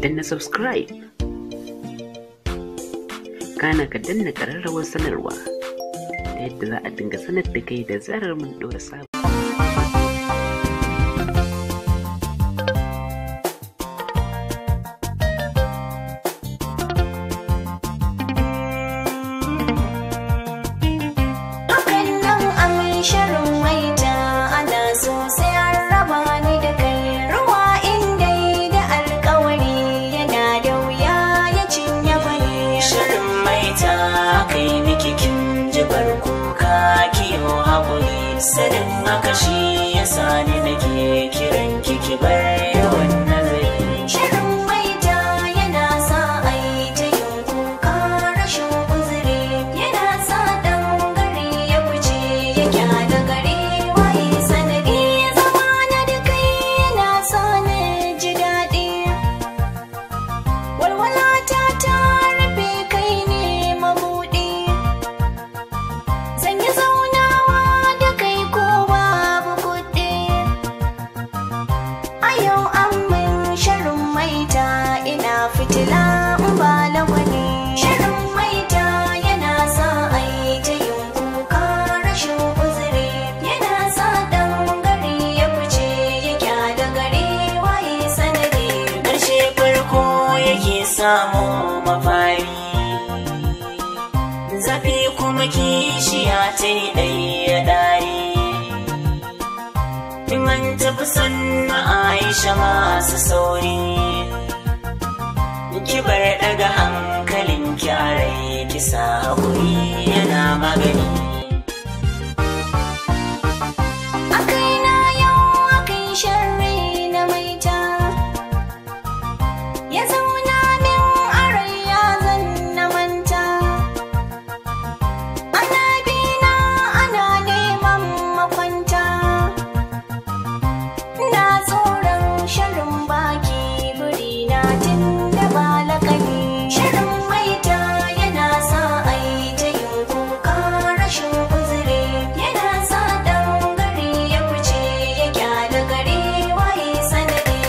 danna subscribe, kana ka danna ƙararrawar sanarwa ta yadda za a dinga sanar da kai da zarar mun ɗora sabon. Sanin haka shi ya sani nake kiran kiki bar yawan nazari. Shirin maita yana sa ai ta yin kuka rashin uzuri, yana sa dan gari ya fice ya kyala gari waye sanadi. Zama na da kai yana sa na ji daɗi, walwala ta rufe kai ne mabuɗi. Zan yi zaunawa da kai ko babu kuɗi, a yau an min shirin maita ina fitila in ba lagwani. Shirin maita yana sa ai ta yin kuka rashin uzuri, yana sa dan gari ya fice ya kyala gari waye sanadi. Ƙarshe farko yake samu mafari, zafi kuma kishiya ta yi ɗaya ɗari. In an tafi sannu Aisha masu sauri, ki bar daga hankalin kyarai kisa haƙuri yana magani. A kaina yau akai sharri na maita, ya zauna min a rai ya zanna manta. Ana bina ana neman makwanta, na tsoron shirin baki buri na tun da ba lakani. Shirin maita yana sa ai ta yin kuka rashin uzuri, yana sa dan gari ya fice ya kyala gari waye sanadi.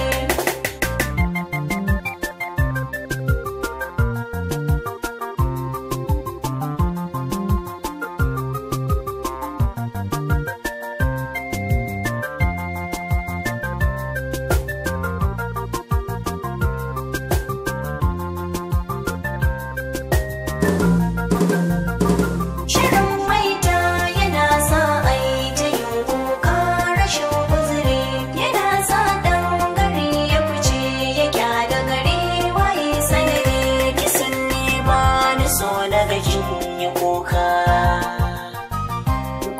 Shirin maita yana sa ai ta yin kuka rashin uzuri, yana sa dan gari ya fice ya kyala gari waye sanadi. Kisan ne ba ni so daga kin yi kuka,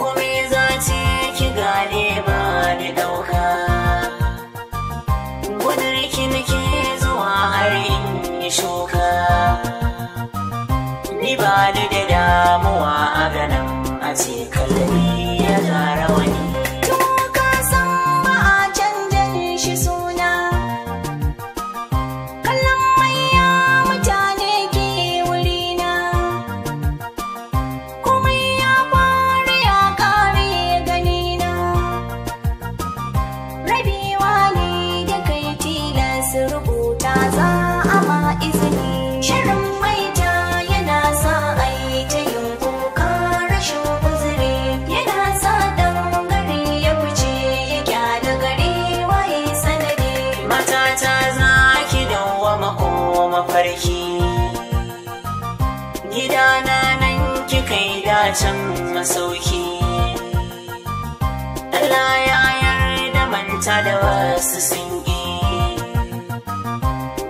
kome za ce ki gane ba ni ɗauka. Gudun ki nake zuwa har in yi shuka, ni ba ni da damuwa a ganin a ce kallabi ya gara wani. To ka san ba a canjan shi suna, kallon maiya mutane ke wurina. Komai ya fara ya kare ganina, rabewa ne da kai tilas rubuta za a ma izini. Shirin maita yana sa ai ta yin kuka rashin uzuri, yana sa dan gari ya fice ya kyala gari waye sanadi. Matata za ki dawwama ko mafarki, gidana nan kika yi dacen masauki. Allah ya yarda manta da wasu sun ƙi,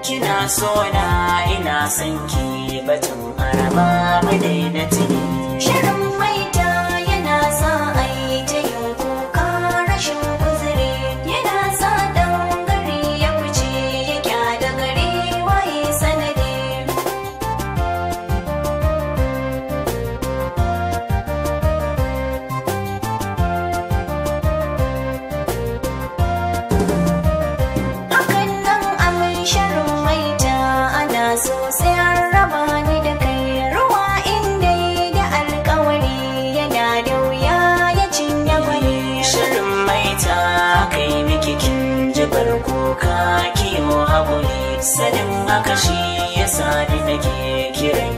kina so na ina son ki batun araba mu daina tuni. Shirin maita yana sa ai ta yin kuka rashin uzuri, yana sa dan gari ya fice ya kyala gari waye sanadi. Hakan nan amin shirin maita ana so sai an raba ni da kai. Ruwa inda da alkawari yana da wuya ya cinye gwani. Shirin maita kai miki kin jibar kuka kiwo haƙuri. sanin haka shi yasa ni nake kiran